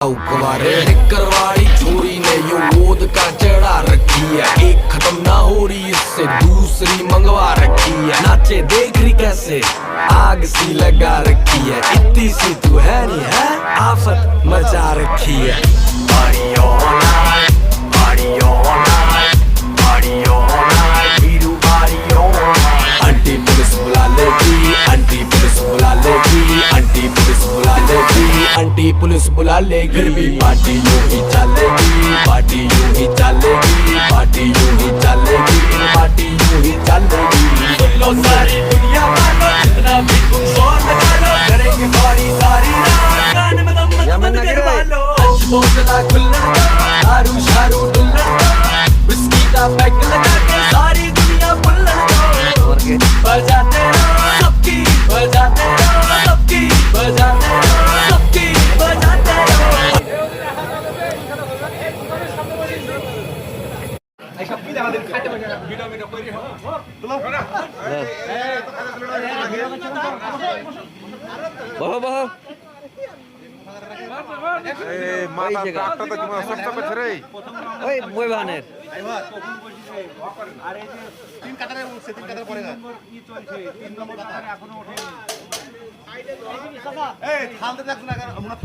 कुंवारे करवाड़ी छोरी ने यो गोद का चढ़ा रखी है। एक खत्म ना हो रही इससे दूसरी मंगवा रखी है। नाचे देख रही कैसे आग सी लगा रखी है। इतनी सी तू है नहीं है आफत मचा रखी है। Party all night, party all night, party all night, we do party all night। Aunty police बुला लेगी, आंटी पुलिस बुला लेगी, आंटी पुलिस बुला लेगी, आंटी पुलिस बुला लेगी। फिर भी पार्टी यूं ही चलेगी, पार्टी यूं ही चलेगी, पार्टी यूं ही चलेगी, पार्टी यूं ही चलेगी। सुन लो सारी दुनिया वालों, जितना भी तुम शोर लगा लो, करेंगे पार्टी सारी रात। गाने में दम मत करवा लो। आज बोतला खुल्लड़ दो, दारू शारू डुल्लड़ दो, विस्की का पैक लगा के सारी दुनिया बुल्लड़ दो। बजाते रहो सबकी, बजाते रहो सबकी, बजाते रहो सबकी, बजाते रहो। তিন নম্বর